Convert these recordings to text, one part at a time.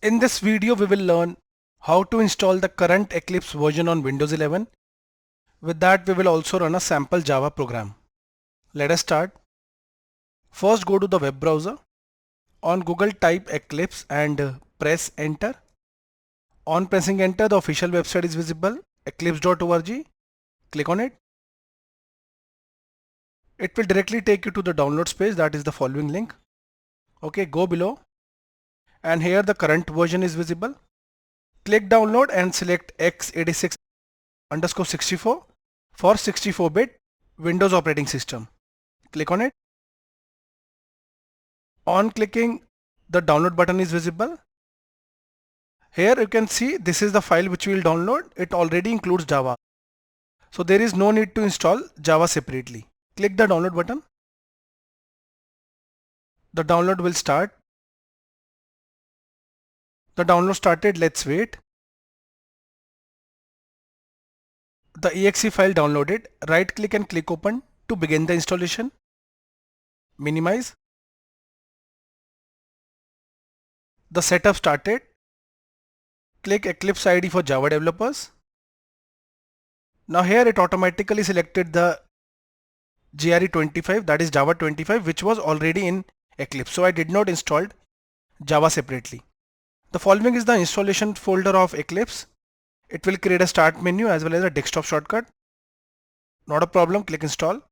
In this video, we will learn how to install the current Eclipse version on Windows 11. With that, we will also run a sample Java program. Let us start. First, go to the web browser. On Google, type Eclipse and press enter. On pressing enter, the official website is visible, eclipse.org. Click on it. It will directly take you to the downloads page, that is the following link. Okay, go below. And here the current version is visible. Click download and select x86_64 for 64-bit Windows operating system. Click on it. On clicking, the download button is visible. Here you can see this is the file which we will download. It already includes Java. So there is no need to install Java separately. Click the download button. The download will start. The download started. Let's wait. The exe file downloaded. Right click and click open to begin the installation. Minimize. The setup started. Click Eclipse IDE for Java developers. Now here it automatically selected the JRE25, that is Java 25, which was already in Eclipse. So I did not install Java separately. The following is the installation folder of Eclipse. It will create a start menu as well as a desktop shortcut. Not a problem, click install.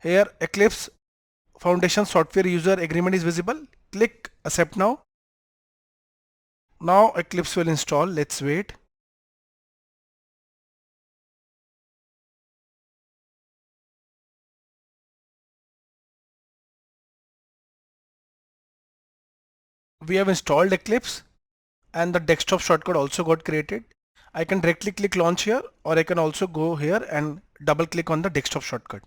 Here Eclipse Foundation Software User Agreement is visible. Click accept now. Now Eclipse will install. Let's wait. We have installed Eclipse and the desktop shortcut also got created. I can directly click launch here, or I can also go here and double click on the desktop shortcut.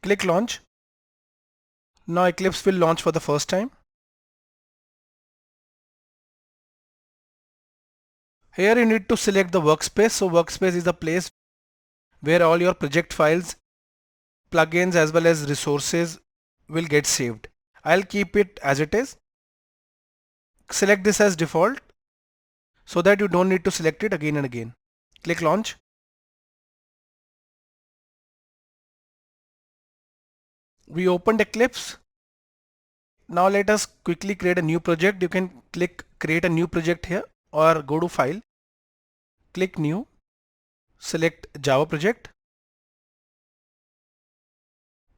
Click launch. Now Eclipse will launch for the first time. Here you need to select the workspace. So workspace is the place where all your project files, plugins as well as resources will get saved. I'll keep it as it is. Select this as default so that you don't need to select it again and again. Click launch. We opened Eclipse. Now let us quickly create a new project. You can click create a new project here or go to file, click new, select Java project.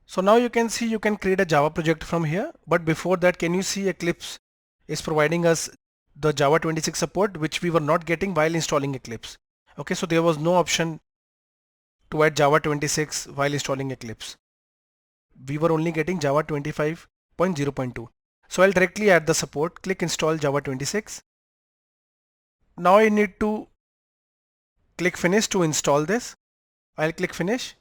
So now you can see you can create a Java project from here, but before that, can you see Eclipse is providing us the Java 26 support, which we were not getting while installing Eclipse. Okay, so there was no option to add Java 26 while installing Eclipse. We were only getting Java 25.0.2. So I'll directly add the support. Click install Java 26. Now I need to click finish to install this. I'll click finish.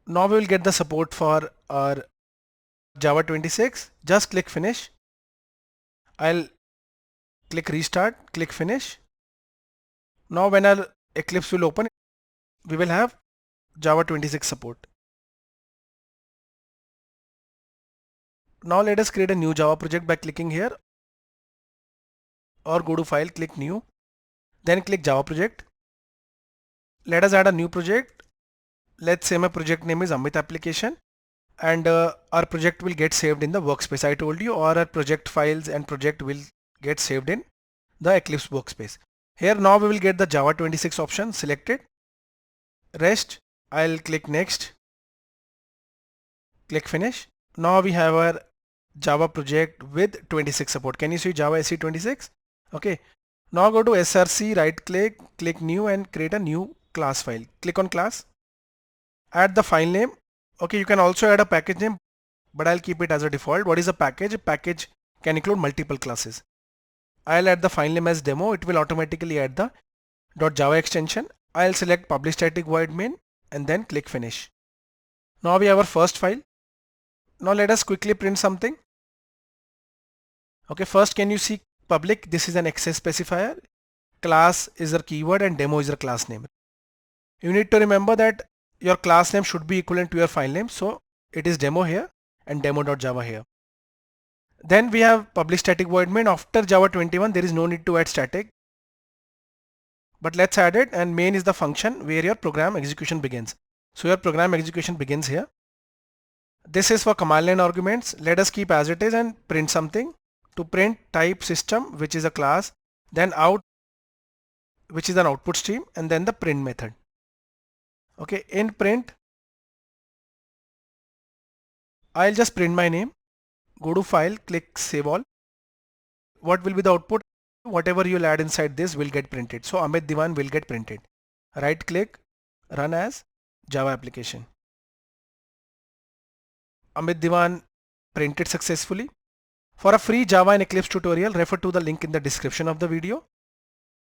Now we will get the support for our Java 26. Just click finish. I'll click restart, click finish. Now when our Eclipse will open, we will have Java 26 support. Now let us create a new Java project by clicking here or go to file, click new, then click Java project. Let us add a new project. Let's say my project name is Amit application, and our project will get saved in the workspace. I told you, or our project files and project will get saved in the Eclipse workspace. Here now we will get the Java 26 option selected. Rest. I'll click next. Click finish. Now we have our Java project with 26 support. Can you see Java SE 26? Okay. Now go to src, right click, click new and create a new class file. Click on class. Add the file name. Okay, you can also add a package name, but I'll keep it as a default. What is a package? A package can include multiple classes. I'll add the file name as demo. It will automatically add the .java extension. I'll select public static void main and then click finish. Now we have our first file. Now let us quickly print something. Okay, first can you see public? This is an access specifier. Class is a keyword and demo is a class name. You need to remember that your class name should be equivalent to your file name. So it is demo here and demo.java here. Then we have public static void main. After Java 21, there is no need to add static. But let's add it, and main is the function where your program execution begins. So your program execution begins here. This is for command line arguments. Let us keep as it is and print something. To print, type system, which is a class, then out, which is an output stream, and then the print method. Okay, in print, I'll just print my name. Go to file, click save all. What will be the output? Whatever you'll add inside this will get printed. So Amit Diwan will get printed. Right click, run as Java application. Amit Diwan printed successfully. For a free Java and Eclipse tutorial, refer to the link in the description of the video.